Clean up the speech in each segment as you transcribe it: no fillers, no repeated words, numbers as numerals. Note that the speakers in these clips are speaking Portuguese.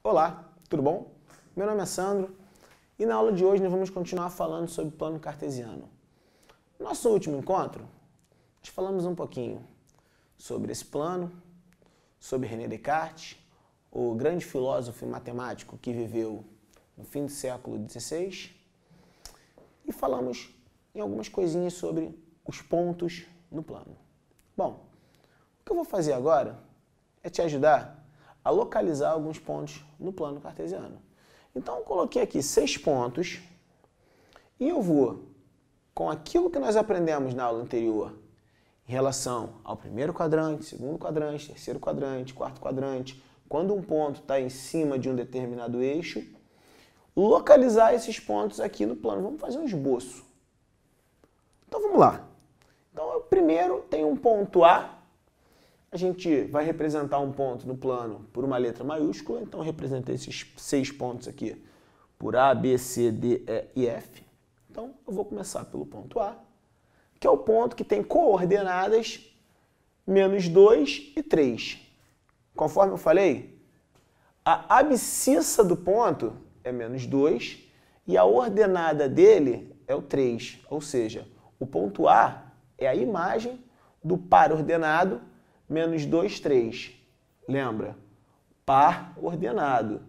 Olá, tudo bom? Meu nome é Sandro e na aula de hoje nós vamos continuar falando sobre plano cartesiano. No nosso último encontro, nós falamos um pouquinho sobre esse plano, sobre René Descartes, o grande filósofo e matemático que viveu no fim do século XVI, e falamos em algumas coisinhas sobre os pontos no plano. Bom, o que eu vou fazer agora é te ajudar a localizar alguns pontos no plano cartesiano. Então, eu coloquei aqui 6 pontos e eu vou, com aquilo que nós aprendemos na aula anterior, em relação ao primeiro quadrante, segundo quadrante, terceiro quadrante, quarto quadrante, quando um ponto está em cima de um determinado eixo, localizar esses pontos aqui no plano. Vamos fazer um esboço. Então, vamos lá. Então, eu primeiro tenho um ponto A. A gente vai representar um ponto no plano por uma letra maiúscula, então eu representei esses 6 pontos aqui por A, B, C, D, E e F. Então eu vou começar pelo ponto A, que é o ponto que tem coordenadas -2 e 3. Conforme eu falei, a abscissa do ponto é -2 e a ordenada dele é o 3, ou seja, o ponto A é a imagem do par ordenado -2, 3. Lembra? Par ordenado.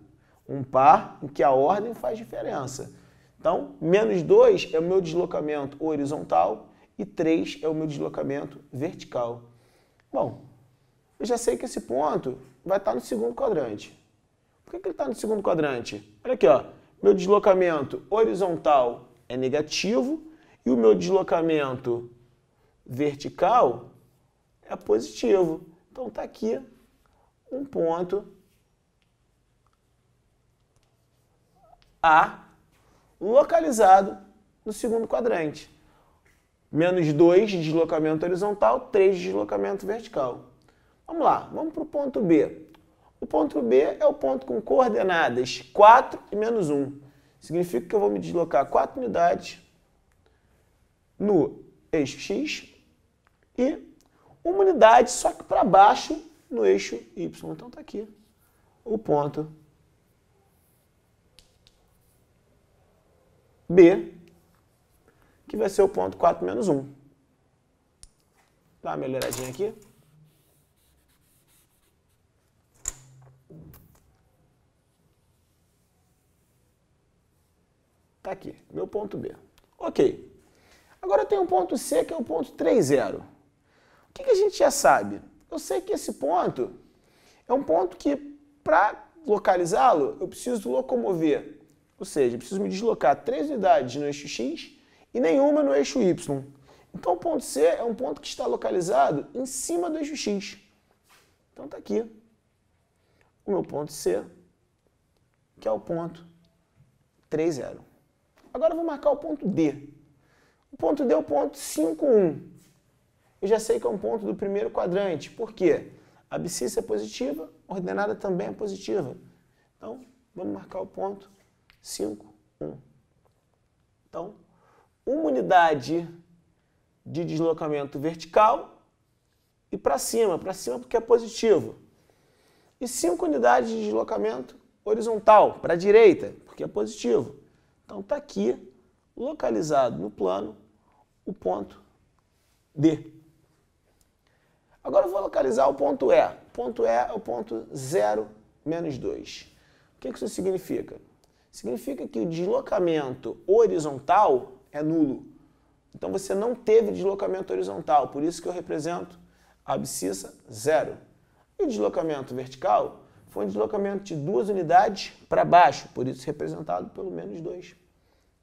Um par em que a ordem faz diferença. Então, -2 é o meu deslocamento horizontal e 3 é o meu deslocamento vertical. Bom, eu já sei que esse ponto vai estar no segundo quadrante. Por que ele está no segundo quadrante? Olha aqui, ó. Meu deslocamento horizontal é negativo e o meu deslocamento vertical é positivo. Então está aqui um ponto A localizado no segundo quadrante. -2 de deslocamento horizontal, 3 de deslocamento vertical. Vamos lá, vamos para o ponto B. O ponto B é o ponto com coordenadas 4 e -1. Significa que eu vou me deslocar 4 unidades no eixo X e uma unidade, só que para baixo, no eixo Y. Então está aqui o ponto B, que vai ser o ponto 4 -1. Dá uma melhoradinha aqui. Está aqui, meu ponto B. Ok. Agora eu tenho um ponto C, que é o ponto 3, 0. O que a gente já sabe? Eu sei que esse ponto é um ponto que, para localizá-lo, eu preciso locomover. Ou seja, eu preciso me deslocar 3 unidades no eixo X e nenhuma no eixo Y. Então, o ponto C é um ponto que está localizado em cima do eixo X. Então, está aqui o meu ponto C, que é o ponto 3, 0. Agora, eu vou marcar o ponto D. O ponto D é o ponto 5, 1. Eu já sei que é um ponto do primeiro quadrante. Por quê? A abscissa é positiva, a ordenada também é positiva. Então, vamos marcar o ponto 5, 1. Então, uma unidade de deslocamento vertical e para cima porque é positivo. E 5 unidades de deslocamento horizontal, para a direita, porque é positivo. Então, está aqui, localizado no plano, o ponto D. Agora eu vou localizar o ponto E. O ponto E é o ponto 0, -2. O que isso significa? Significa que o deslocamento horizontal é nulo. Então você não teve deslocamento horizontal, por isso que eu represento a abscissa 0. E o deslocamento vertical foi um deslocamento de 2 unidades para baixo, por isso representado pelo -2.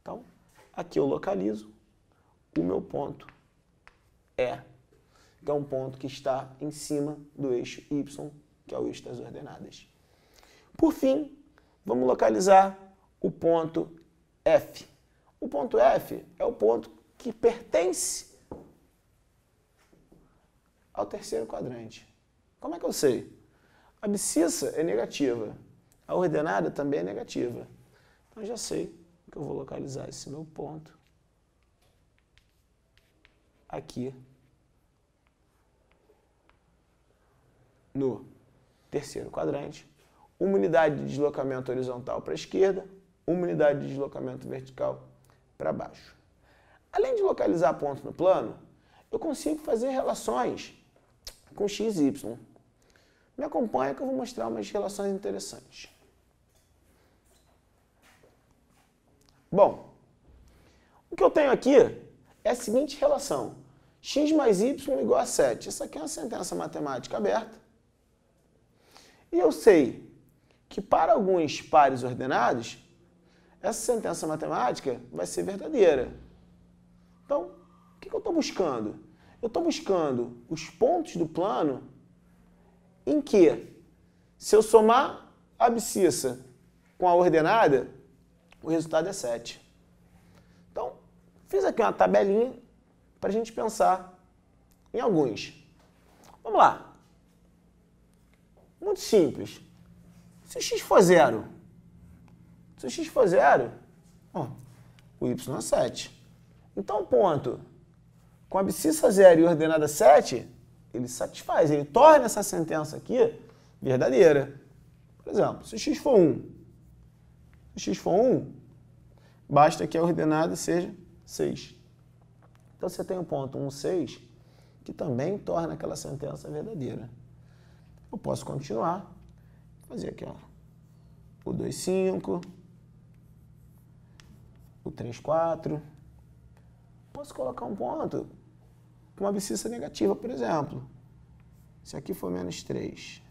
Então, aqui eu localizo o meu ponto E, que é um ponto que está em cima do eixo Y, que é o eixo das ordenadas. Por fim, vamos localizar o ponto F. O ponto F é o ponto que pertence ao terceiro quadrante. Como é que eu sei? A abscissa é negativa, a ordenada também é negativa. Então, eu já sei que eu vou localizar esse meu ponto aqui no terceiro quadrante, uma unidade de deslocamento horizontal para a esquerda, uma unidade de deslocamento vertical para baixo. Além de localizar pontos no plano, eu consigo fazer relações com x e y. Me acompanha que eu vou mostrar umas relações interessantes. Bom, o que eu tenho aqui é a seguinte relação. X mais y igual a 7. Isso aqui é uma sentença matemática aberta. E eu sei que para alguns pares ordenados, essa sentença matemática vai ser verdadeira. Então, o que eu estou buscando? Eu estou buscando os pontos do plano em que, se eu somar a abscissa com a ordenada, o resultado é 7. Então, fiz aqui uma tabelinha para a gente pensar em alguns. Vamos lá. Muito simples. Se o x for 0, ó, o y é 7. Então, o ponto com abscissa 0 e ordenada 7, ele satisfaz, ele torna essa sentença aqui verdadeira. Por exemplo, se o x for 1, basta que a ordenada seja 6. Então, você tem o ponto 1, 6, que também torna aquela sentença verdadeira. Eu posso continuar, fazer aqui, ó, o 2, 5, o 3, 4. Posso colocar um ponto com uma abscissa negativa, por exemplo. Se aqui for menos 3.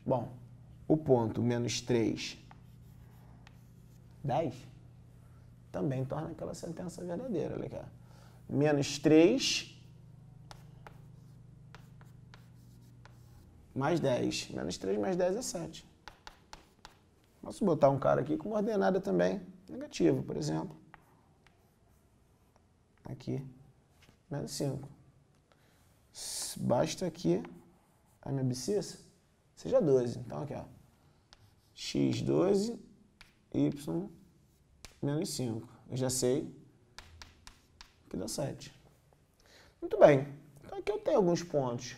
Bom, o ponto menos 3, 10, também torna aquela sentença verdadeira. Olha aqui. Menos 3 mais 10. Menos 3 mais 10 é 7. Posso botar um cara aqui com uma ordenada também negativa, por exemplo. Aqui, menos 5. Basta aqui a minha abscissa seja 12. Então, aqui, ó, x 12, y menos 5. Eu já sei que dá 7. Muito bem. Então, aqui eu tenho alguns pontos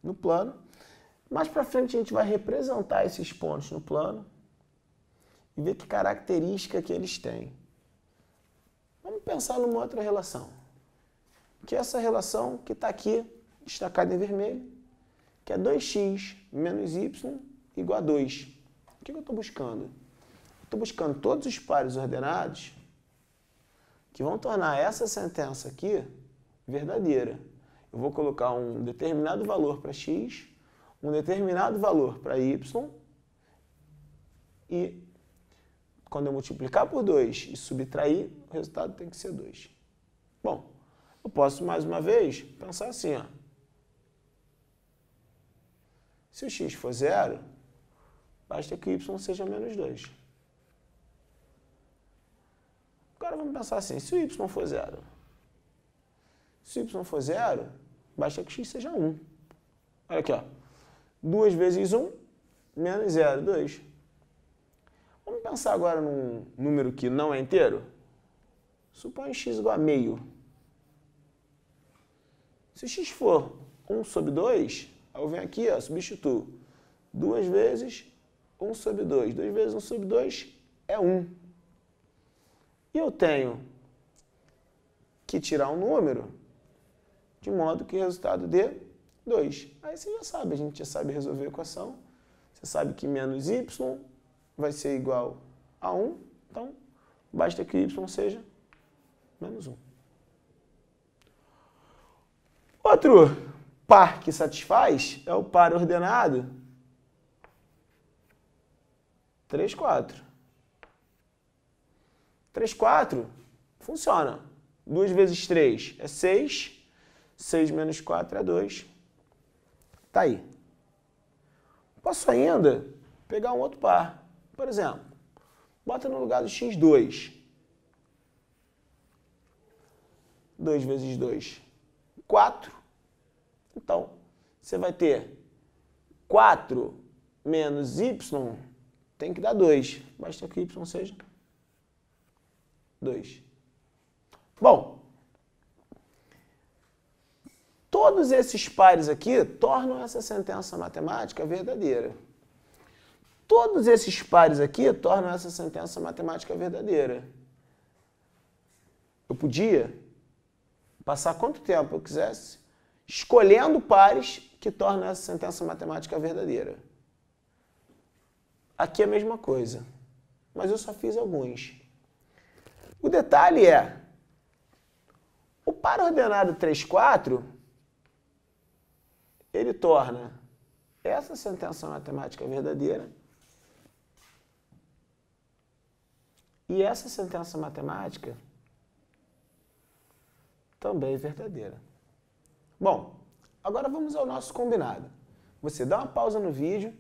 no plano. Mais para frente, a gente vai representar esses pontos no plano e ver que característica que eles têm. Vamos pensar numa outra relação. Que é essa relação que está aqui, destacada em vermelho, que é 2x menos y igual a 2. O que eu estou buscando? Estou buscando todos os pares ordenados que vão tornar essa sentença aqui verdadeira. Eu vou colocar um determinado valor para x, um determinado valor para y, e quando eu multiplicar por 2 e subtrair, o resultado tem que ser 2. Bom, eu posso, mais uma vez, pensar assim, ó. Se o x for 0, basta que o y seja menos 2. Agora vamos pensar assim, se o y for 0, basta que o x seja 1. Olha aqui, ó. 2 vezes 1, menos 0, 2. Vamos pensar agora num número que não é inteiro? Suponha x igual a meio. Se x for 1 sobre 2, eu venho aqui, ó, substituo. 2 vezes 1 sobre 2. 2 vezes 1 sobre 2 é 1. E eu tenho que tirar um número de modo que o resultado dê 2. Aí você já sabe, a gente já sabe resolver a equação. Você sabe que menos y vai ser igual a 1. Então, basta que y seja menos 1. Outro par que satisfaz é o par ordenado 3, 4. 3, 4 funciona. 2 vezes 3 é 6. 6 menos 4 é 2. Tá aí. Posso ainda pegar um outro par. Por exemplo, bota no lugar do x 2. 2 vezes 2, 4. Então, você vai ter 4 menos y tem que dar 2. Basta que y seja 2. Bom, todos esses pares aqui tornam essa sentença matemática verdadeira. todos esses pares aqui tornam essa sentença matemática verdadeira. Eu podia passar quanto tempo eu quisesse escolhendo pares que tornam essa sentença matemática verdadeira. Aqui é a mesma coisa, mas eu só fiz alguns. O detalhe é, o par ordenado 3, 4, ele torna essa sentença matemática verdadeira e essa sentença matemática também verdadeira. Bom, agora vamos ao nosso combinado. Você dá uma pausa no vídeo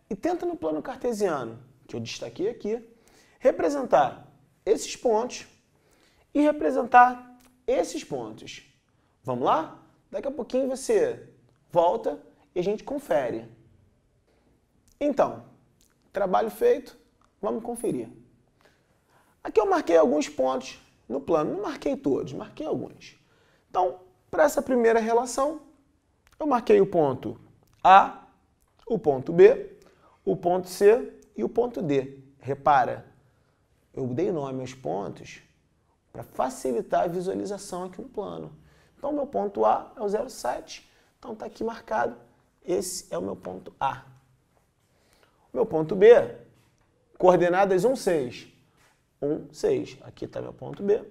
e tenta no plano cartesiano, que eu destaquei aqui, representar esses pontos e representar esses pontos. Vamos lá? Daqui a pouquinho você volta e a gente confere. Então, trabalho feito, vamos conferir. Aqui eu marquei alguns pontos no plano, não marquei todos, marquei alguns. Então, para essa primeira relação, eu marquei o ponto A, o ponto B, o ponto C e o ponto D. Repara, eu dei nome aos pontos para facilitar a visualização aqui no plano. Então, meu ponto A é o 0,7, então está aqui marcado, esse é o meu ponto A. Meu ponto B, coordenadas 1, 6. 1, 6. Aqui está meu ponto B.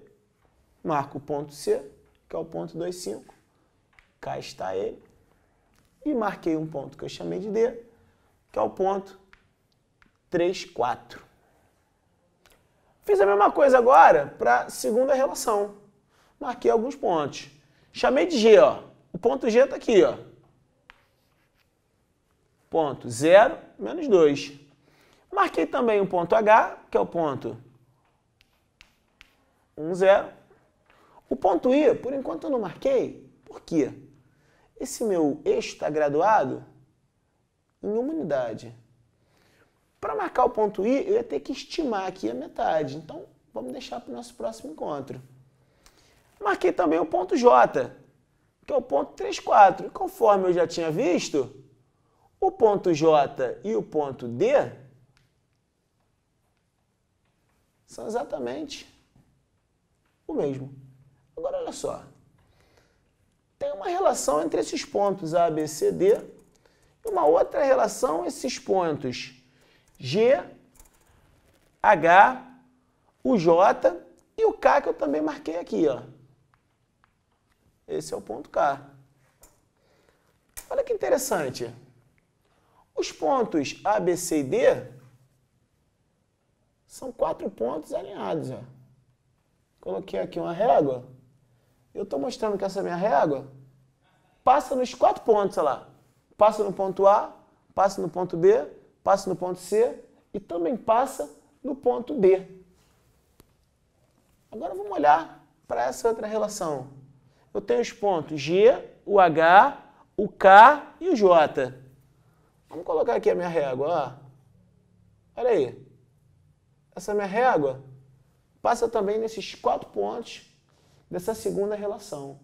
Marco o ponto C, que é o ponto 2, 5. Cá está ele. E marquei um ponto que eu chamei de D, que é o ponto 3, 4. Fiz a mesma coisa agora para a segunda relação. Marquei alguns pontos. Chamei de G, ó. O ponto G está aqui, ó. Ponto 0, menos 2. Marquei também um ponto H, que é o ponto 1, 0. O ponto I, por enquanto eu não marquei. Por quê? Esse meu eixo está graduado em uma unidade. Para marcar o ponto I, eu ia ter que estimar aqui a metade. Então, vamos deixar para o nosso próximo encontro. Marquei também o ponto J, que é o ponto 3, 4. E conforme eu já tinha visto, o ponto J e o ponto D são exatamente o mesmo. Agora, olha só. Tem uma relação entre esses pontos A, B, C, D e uma outra relação esses pontos G, H, o J e o K que eu também marquei aqui, ó. Esse é o ponto K. Olha que interessante. Os pontos A, B, C e D são 4 pontos alinhados, ó. Coloquei aqui uma régua. Eu estou mostrando que essa minha régua passa nos 4 pontos, olha lá. Passa no ponto A, passa no ponto B, passa no ponto C e também passa no ponto D. Agora vamos olhar para essa outra relação. Eu tenho os pontos G, o H, o K e o J. Vamos colocar aqui a minha régua, ó. Olha aí. Essa minha régua passa também nesses 4 pontos dessa segunda relação.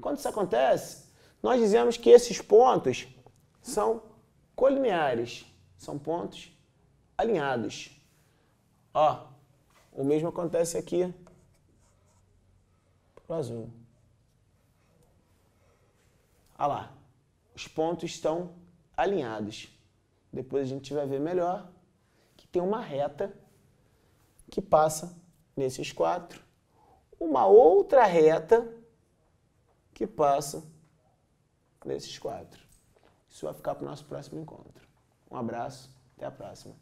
Quando isso acontece, nós dizemos que esses pontos são colineares, são pontos alinhados. Ó, o mesmo acontece aqui para o azul. Olha lá, os pontos estão alinhados. Depois a gente vai ver melhor que tem uma reta que passa nesses 4, uma outra reta que passa nesses 4. Isso vai ficar para o nosso próximo encontro. Um abraço, até a próxima.